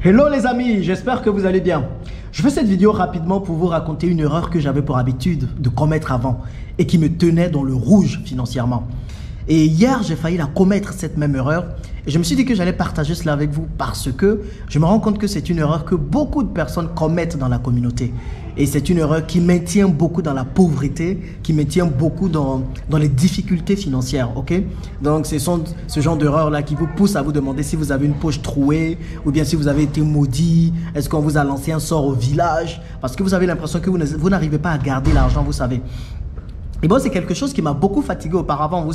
Hello les amis, j'espère que vous allez bien. Je fais cette vidéo rapidement pour vous raconter une erreur que j'avais pour habitude de commettre avant et qui me tenait dans le rouge financièrement. Et hier, j'ai failli la commettre, cette même erreur. Et je me suis dit que j'allais partager cela avec vous parce que je me rends compte que c'est une erreur que beaucoup de personnes commettent dans la communauté. Et c'est une erreur qui maintient beaucoup dans la pauvreté, qui maintient beaucoup dans les difficultés financières. Ok? Donc, ce sont ce genre d'erreurs-là qui vous poussent à vous demander si vous avez une poche trouée ou bien si vous avez été maudit. Est-ce qu'on vous a lancé un sort au village? Parce que vous avez l'impression que vous n'arrivez pas à garder l'argent, vous savez. Et bon, c'est quelque chose qui m'a beaucoup fatigué auparavant.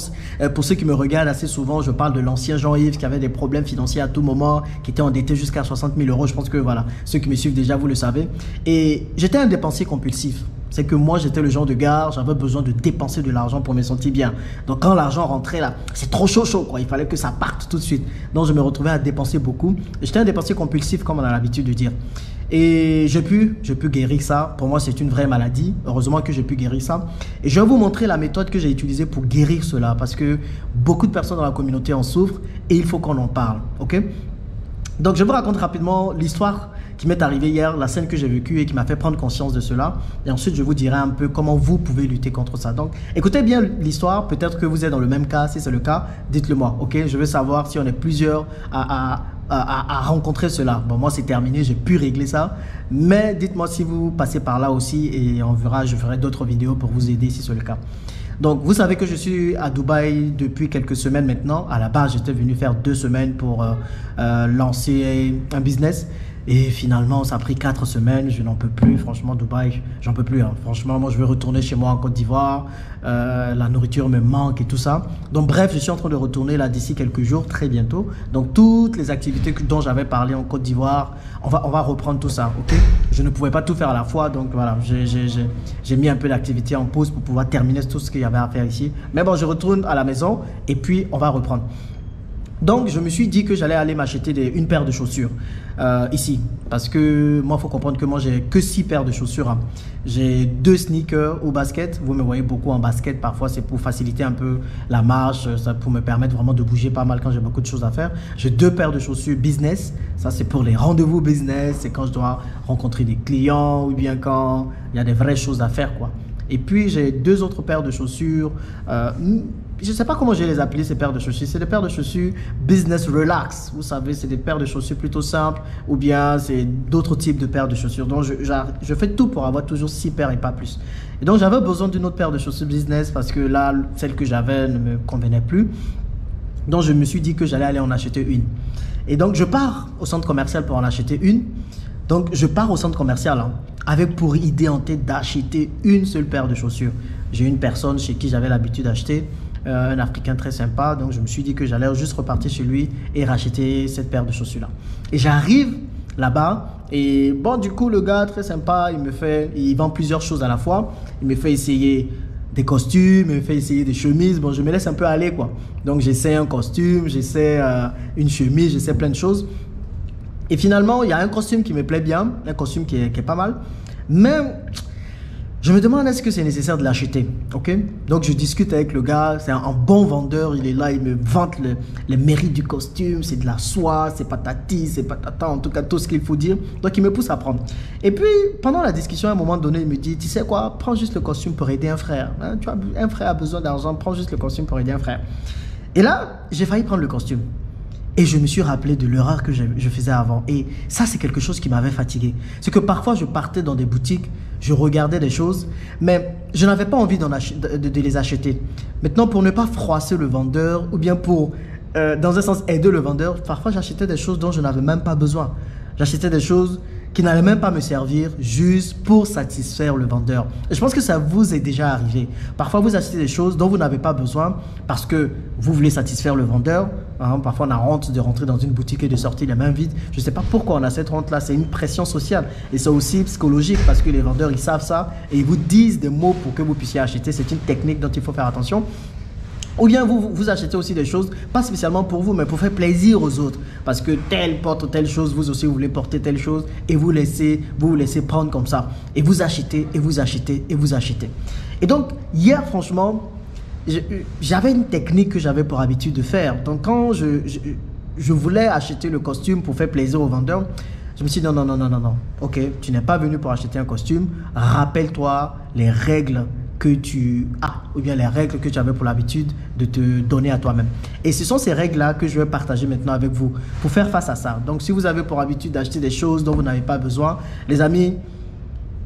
Pour ceux qui me regardent assez souvent, je parle de l'ancien Jean-Yves qui avait des problèmes financiers à tout moment, qui était endetté jusqu'à 60 000 euros. Je pense que voilà, ceux qui me suivent déjà, vous le savez. Et j'étais un dépensier compulsif. C'est que moi, j'étais le genre de gars, j'avais besoin de dépenser de l'argent pour me sentir bien. Donc, quand l'argent rentrait là, c'est trop chaud, quoi. Il fallait que ça parte tout de suite. Donc, je me retrouvais à dépenser beaucoup. J'étais un dépensier compulsif, comme on a l'habitude de dire. Et j'ai pu guérir ça. Pour moi, c'est une vraie maladie. Heureusement que j'ai pu guérir ça. Et je vais vous montrer la méthode que j'ai utilisée pour guérir cela. Parce que beaucoup de personnes dans la communauté en souffrent et il faut qu'on en parle. Ok? Donc, je vous raconte rapidement l'histoire qui m'est arrivée hier, la scène que j'ai vécue et qui m'a fait prendre conscience de cela. Et ensuite, je vous dirai un peu comment vous pouvez lutter contre ça. Donc, écoutez bien l'histoire. Peut-être que vous êtes dans le même cas. Si c'est le cas, dites-le moi. Ok? Je veux savoir si on est plusieurs à rencontrer cela. Bon, moi, c'est terminé. J'ai pu régler ça. Mais dites-moi si vous passez par là aussi et on verra. Je ferai d'autres vidéos pour vous aider si c'est le cas. Donc, vous savez que je suis à Dubaï depuis quelques semaines maintenant. À la base, j'étais venu faire 2 semaines pour lancer un business. Et finalement, ça a pris 4 semaines. Je n'en peux plus. Franchement, Dubaï, j'en peux plus. Hein. Franchement, moi, je veux retourner chez moi en Côte d'Ivoire. La nourriture me manque et tout ça. Donc, bref, je suis en train de retourner là d'ici quelques jours, très bientôt. Donc, toutes les activités dont j'avais parlé en Côte d'Ivoire, on va reprendre tout ça, ok? Je ne pouvais pas tout faire à la fois. Donc, voilà, j'ai mis un peu l'activité en pause pour pouvoir terminer tout ce qu'il y avait à faire ici. Mais bon, je retourne à la maison et puis on va reprendre. Donc, je me suis dit que j'allais aller m'acheter une paire de chaussures ici. Parce que moi, il faut comprendre que moi, j'ai que 6 paires de chaussures. Hein. J'ai 2 sneakers au basket. Vous me voyez beaucoup en basket. Parfois, c'est pour faciliter un peu la marche. Ça pour me permettre vraiment de bouger pas mal quand j'ai beaucoup de choses à faire. J'ai 2 paires de chaussures business. Ça, c'est pour les rendez-vous business. C'est quand je dois rencontrer des clients ou bien quand il y a des vraies choses à faire, quoi. Et puis, j'ai 2 autres paires de chaussures. Je ne sais pas comment je vais les appeler, ces paires de chaussures. C'est des paires de chaussures business relax. Vous savez, c'est des paires de chaussures plutôt simples ou bien c'est d'autres types de paires de chaussures. Donc, je fais tout pour avoir toujours 6 paires et pas plus. Et donc, j'avais besoin d'une autre paire de chaussures business parce que là, celle que j'avais ne me convenait plus. Donc, je me suis dit que j'allais aller en acheter une. Et donc, je pars au centre commercial pour en acheter une. Donc, je pars au centre commercial hein, avec pour idée en tête d'acheter une seule paire de chaussures. J'ai une personne chez qui j'avais l'habitude d'acheter, un Africain très sympa. Donc, je me suis dit que j'allais juste repartir chez lui et racheter cette paire de chaussures-là. Et j'arrive là-bas et bon, du coup, le gars très sympa, il vend plusieurs choses à la fois. Il me fait essayer des costumes, il me fait essayer des chemises. Bon, je me laisse un peu aller, quoi. Donc, j'essaie un costume, j'essaie une chemise, j'essaie plein de choses. Et finalement, il y a un costume qui me plaît bien, un costume qui est pas mal. Mais je me demande est-ce que c'est nécessaire de l'acheter, ok? Donc, je discute avec le gars, c'est un bon vendeur, il est là, il me vante les mérites du costume, c'est de la soie, c'est patati, c'est patata, en tout cas, tout ce qu'il faut dire. Donc, il me pousse à prendre. Et puis, pendant la discussion, à un moment donné, il me dit, tu sais quoi, prends juste le costume pour aider un frère. Hein? Tu vois, un frère a besoin d'argent, prends juste le costume pour aider un frère. Et là, j'ai failli prendre le costume. Et je me suis rappelé de l'erreur que je faisais avant. Et ça, c'est quelque chose qui m'avait fatigué. C'est que parfois, je partais dans des boutiques, je regardais des choses, mais je n'avais pas envie de les acheter. Maintenant, pour ne pas froisser le vendeur, ou bien pour, dans un sens, aider le vendeur, parfois, j'achetais des choses dont je n'avais même pas besoin. J'achetais des choses qui n'allaient même pas me servir juste pour satisfaire le vendeur. Et je pense que ça vous est déjà arrivé. Parfois, vous achetez des choses dont vous n'avez pas besoin parce que vous voulez satisfaire le vendeur. Hein, parfois, on a honte de rentrer dans une boutique et de sortir les mains vides. Je ne sais pas pourquoi on a cette honte-là. C'est une pression sociale. Et c'est aussi psychologique parce que les vendeurs, ils savent ça et ils vous disent des mots pour que vous puissiez acheter. C'est une technique dont il faut faire attention. Ou bien vous achetez aussi des choses, pas spécialement pour vous, mais pour faire plaisir aux autres. Parce que tel porte telle chose, vous aussi vous voulez porter telle chose et vous vous laissez prendre comme ça. Et vous achetez, et vous achetez, et vous achetez. Et donc, hier, franchement, j'avais une technique que j'avais pour habitude de faire. Donc, quand je voulais acheter le costume pour faire plaisir au vendeur, Je me suis dit non, non, non, non, non, non. Ok, tu n'es pas venu pour acheter un costume. Rappelle-toi les règles que tu as, ou bien les règles que tu avais pour l'habitude de te donner à toi-même. Et ce sont ces règles-là que je vais partager maintenant avec vous pour faire face à ça. Donc, si vous avez pour habitude d'acheter des choses dont vous n'avez pas besoin, les amis,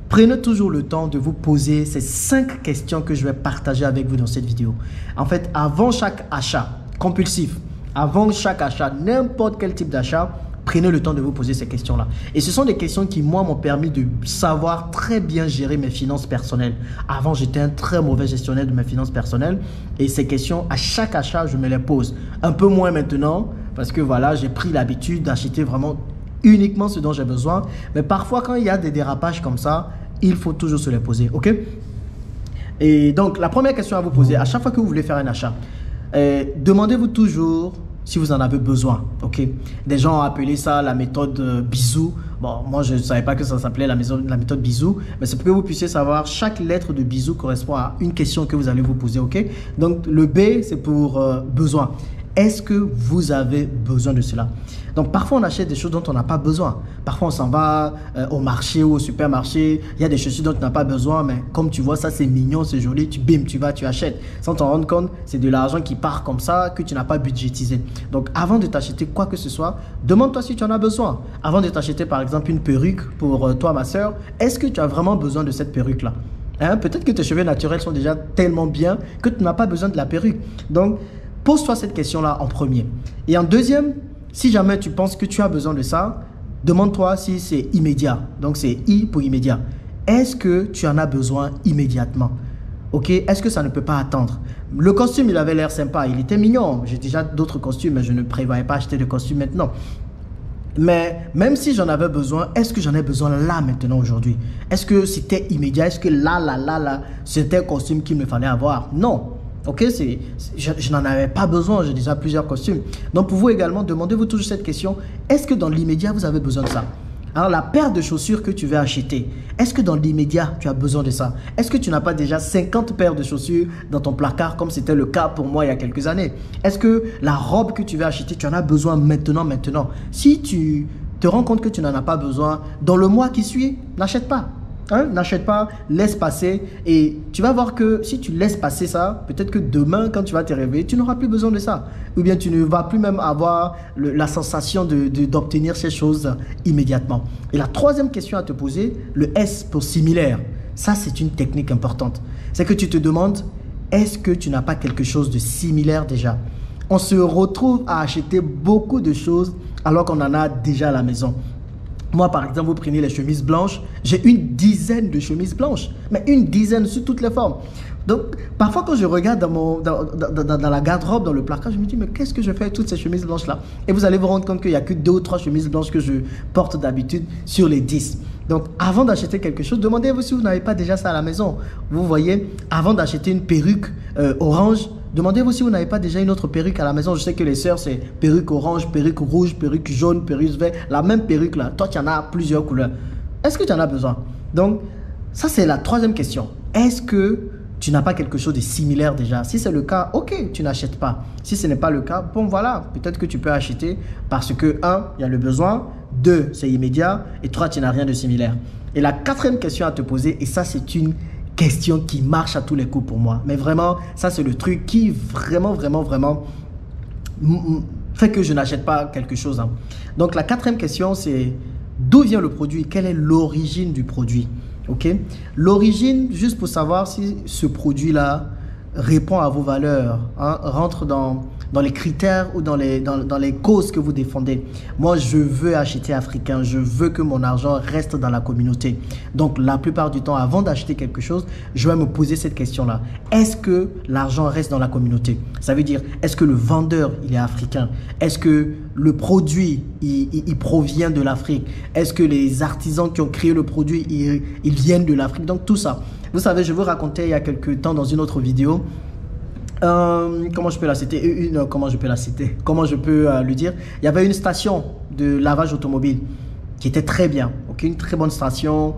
prenez toujours le temps de vous poser ces 5 questions que je vais partager avec vous dans cette vidéo. En fait, avant chaque achat compulsif, avant chaque achat, n'importe quel type d'achat, prenez le temps de vous poser ces questions-là. Et ce sont des questions qui, moi, m'ont permis de savoir très bien gérer mes finances personnelles. Avant, j'étais un très mauvais gestionnaire de mes finances personnelles. Et ces questions, à chaque achat, je me les pose. Un peu moins maintenant, parce que voilà, j'ai pris l'habitude d'acheter vraiment uniquement ce dont j'ai besoin. Mais parfois, quand il y a des dérapages comme ça, il faut toujours se les poser, ok? Et donc, la première question à vous poser, à chaque fois que vous voulez faire un achat, demandez-vous toujours si vous en avez besoin, ok? Des gens ont appelé ça la méthode bisou. Bon, moi, je ne savais pas que ça s'appelait la méthode bisou, mais c'est pour que vous puissiez savoir, chaque lettre de bisou correspond à une question que vous allez vous poser, ok? Donc, le B, c'est pour besoin. Est-ce que vous avez besoin de cela? Donc, parfois, on achète des choses dont on n'a pas besoin. Parfois, on s'en va au marché ou au supermarché. Il y a des chaussures dont tu n'as pas besoin, mais comme tu vois, ça, c'est mignon, c'est joli. Tu vas, tu achètes. Sans t'en rendre compte, c'est de l'argent qui part comme ça que tu n'as pas budgétisé. Donc, avant de t'acheter quoi que ce soit, demande-toi si tu en as besoin. Avant de t'acheter, par exemple, une perruque pour toi, ma soeur, est-ce que tu as vraiment besoin de cette perruque-là? Hein? Peut-être que tes cheveux naturels sont déjà tellement bien que tu n'as pas besoin de la perruque. Donc, pose-toi cette question-là en premier. Et en deuxième, si jamais tu penses que tu as besoin de ça, demande-toi si c'est immédiat. Donc, c'est I pour immédiat. Est-ce que tu en as besoin immédiatement? Ok? Est-ce que ça ne peut pas attendre? Le costume, il avait l'air sympa. Il était mignon. J'ai déjà d'autres costumes, mais je ne prévoyais pas acheter de costume maintenant. Mais même si j'en avais besoin, est-ce que j'en ai besoin là maintenant aujourd'hui? Est-ce que c'était immédiat? Est-ce que là, c'était un costume qu'il me fallait avoir? Non. Ok, je n'en avais pas besoin, j'ai déjà plusieurs costumes. Donc pour vous également, demandez-vous toujours cette question. Est-ce que dans l'immédiat, vous avez besoin de ça? Alors la paire de chaussures que tu veux acheter, est-ce que dans l'immédiat, tu as besoin de ça? Est-ce que tu n'as pas déjà 50 paires de chaussures dans ton placard comme c'était le cas pour moi il y a quelques années? Est-ce que la robe que tu veux acheter, tu en as besoin maintenant? Si tu te rends compte que tu n'en as pas besoin, dans le mois qui suit, n'achète pas. Hein? N'achète pas, laisse passer et tu vas voir que si tu laisses passer ça, peut-être que demain quand tu vas te réveiller, tu n'auras plus besoin de ça. Ou bien tu ne vas plus même avoir la sensation d'obtenir ces choses immédiatement. Et la troisième question à te poser, le S pour similaire. Ça, c'est une technique importante. C'est que tu te demandes, est-ce que tu n'as pas quelque chose de similaire déjà? On se retrouve à acheter beaucoup de choses alors qu'on en a déjà à la maison. Moi, par exemple, vous prenez les chemises blanches, j'ai une dizaine de chemises blanches, mais une dizaine sous toutes les formes. Donc, parfois, quand je regarde dans la garde-robe, dans le placard, je me dis, mais qu'est-ce que je fais avec toutes ces chemises blanches-là? Et vous allez vous rendre compte qu'il n'y a que 2 ou 3 chemises blanches que je porte d'habitude sur les 10. Donc, avant d'acheter quelque chose, demandez-vous si vous n'avez pas déjà ça à la maison. Vous voyez, avant d'acheter une perruque orange, demandez-vous si vous n'avez pas déjà une autre perruque à la maison. Je sais que les sœurs, c'est perruque orange, perruque rouge, perruque jaune, perruque vert. La même perruque là. Toi, tu en as plusieurs couleurs. Est-ce que tu en as besoin? Donc, ça, c'est la troisième question. Est-ce que tu n'as pas quelque chose de similaire déjà? Si c'est le cas, ok, tu n'achètes pas. Si ce n'est pas le cas, bon voilà, peut-être que tu peux acheter parce que 1, il y a le besoin, 2, c'est immédiat et 3, tu n'as rien de similaire. Et la quatrième question à te poser, et ça, c'est une question qui marche à tous les coups pour moi. Mais vraiment, ça c'est le truc qui vraiment fait que je n'achète pas quelque chose. Hein. Donc la quatrième question c'est d'où vient le produit? Quelle est l'origine du produit? Ok? L'origine, juste pour savoir si ce produit-là répond à vos valeurs, hein, rentre dans les critères ou dans les causes que vous défendez. Moi, je veux acheter africain, je veux que mon argent reste dans la communauté. Donc, la plupart du temps, avant d'acheter quelque chose, je vais me poser cette question-là. Est-ce que l'argent reste dans la communauté? Ça veut dire, est-ce que le vendeur, il est africain? Est-ce que le produit, il provient de l'Afrique? Est-ce que les artisans qui ont créé le produit, ils viennent de l'Afrique? Donc, tout ça. Vous savez, je vous racontais il y a quelques temps dans une autre vidéo, comment je peux la citer? Comment je peux le dire? Il y avait une station de lavage automobile qui était très bien, okay? Une très bonne station,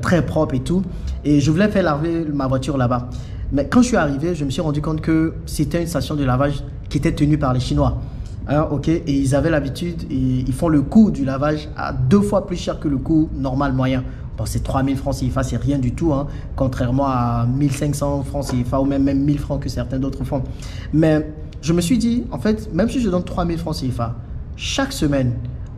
très propre et tout. Et je voulais faire laver ma voiture là-bas. Mais quand je suis arrivé, je me suis rendu compte que c'était une station de lavage qui était tenue par les Chinois. Hein, ok, et ils avaient l'habitude, ils font le coût du lavage à 2 fois plus cher que le coût normal moyen. Bon, c'est 3000 francs CFA, c'est rien du tout, hein, contrairement à 1500 francs CFA ou même 1000 francs que certains d'autres font. Mais je me suis dit, en fait, même si je donne 3000 francs CFA, chaque semaine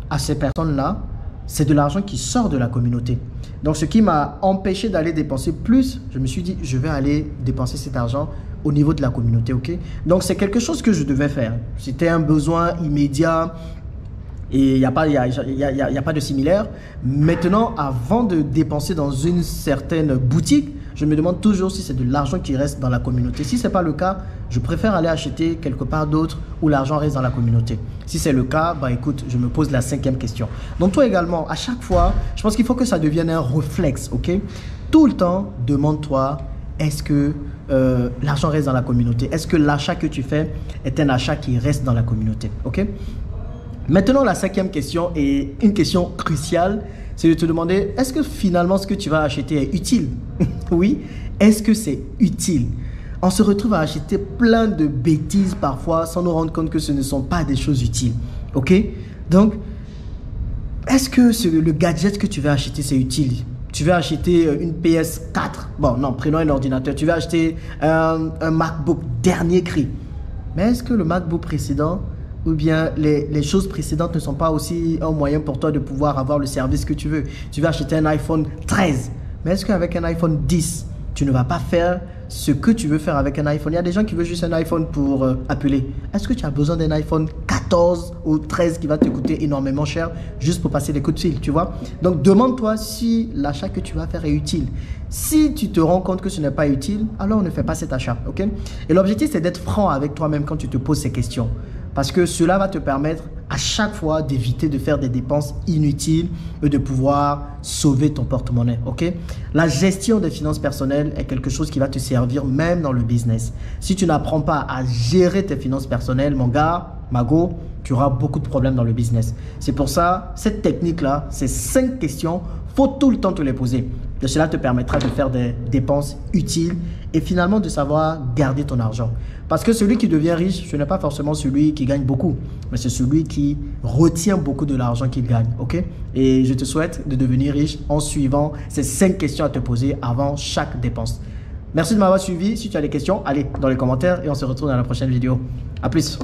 à ces personnes-là, c'est de l'argent qui sort de la communauté. Donc, ce qui m'a empêché d'aller dépenser plus, je me suis dit, je vais aller dépenser cet argent au niveau de la communauté, ok? Donc, c'est quelque chose que je devais faire. C'était un besoin immédiat et il n'y a pas de similaire. Maintenant, avant de dépenser dans une certaine boutique, je me demande toujours si c'est de l'argent qui reste dans la communauté. Si ce n'est pas le cas, je préfère aller acheter quelque part d'autre où l'argent reste dans la communauté. Si c'est le cas, bah écoute, je me pose la 5e question. Donc toi également, à chaque fois, je pense qu'il faut que ça devienne un réflexe, ok? Tout le temps, demande-toi, est-ce que l'argent reste dans la communauté? Est-ce que l'achat que tu fais est un achat qui reste dans la communauté, ok? Maintenant, la 5e question est une question cruciale, c'est de te demander, est-ce que finalement ce que tu vas acheter est utile? Oui, est-ce que c'est utile? On se retrouve à acheter plein de bêtises parfois sans nous rendre compte que ce ne sont pas des choses utiles, ok? Donc, est-ce que le gadget que tu vas acheter, c'est utile? Tu vas acheter une PS4, bon non, prenons un ordinateur, tu vas acheter un MacBook dernier cri. Mais est-ce que le MacBook précédent ou bien les choses précédentes ne sont pas aussi un moyen pour toi de pouvoir avoir le service que tu veux? Tu vas acheter un iPhone 13, mais est-ce qu'avec un iPhone 10, tu ne vas pas faire ce que tu veux faire avec un iPhone? Il y a des gens qui veulent juste un iPhone pour appeler. Est-ce que tu as besoin d'un iPhone 14 ou 13 qui va te coûter énormément cher juste pour passer des coups de fil, tu vois? Donc, demande-toi si l'achat que tu vas faire est utile. Si tu te rends compte que ce n'est pas utile, alors ne fais pas cet achat, ok? Et l'objectif, c'est d'être franc avec toi-même quand tu te poses ces questions. Parce que cela va te permettre à chaque fois d'éviter de faire des dépenses inutiles et de pouvoir sauver ton porte-monnaie, ok? La gestion des finances personnelles est quelque chose qui va te servir même dans le business. Si tu n'apprends pas à gérer tes finances personnelles, mon gars, Mago, tu auras beaucoup de problèmes dans le business. C'est pour ça, cette technique-là, ces 5 questions, faut tout le temps te les poser. Et cela te permettra de faire des dépenses utiles et finalement de savoir garder ton argent. Parce que celui qui devient riche, ce n'est pas forcément celui qui gagne beaucoup, mais c'est celui qui retient beaucoup de l'argent qu'il gagne, ok? Et je te souhaite de devenir riche en suivant ces 5 questions à te poser avant chaque dépense. Merci de m'avoir suivi. Si tu as des questions, allez dans les commentaires et on se retrouve dans la prochaine vidéo. À plus.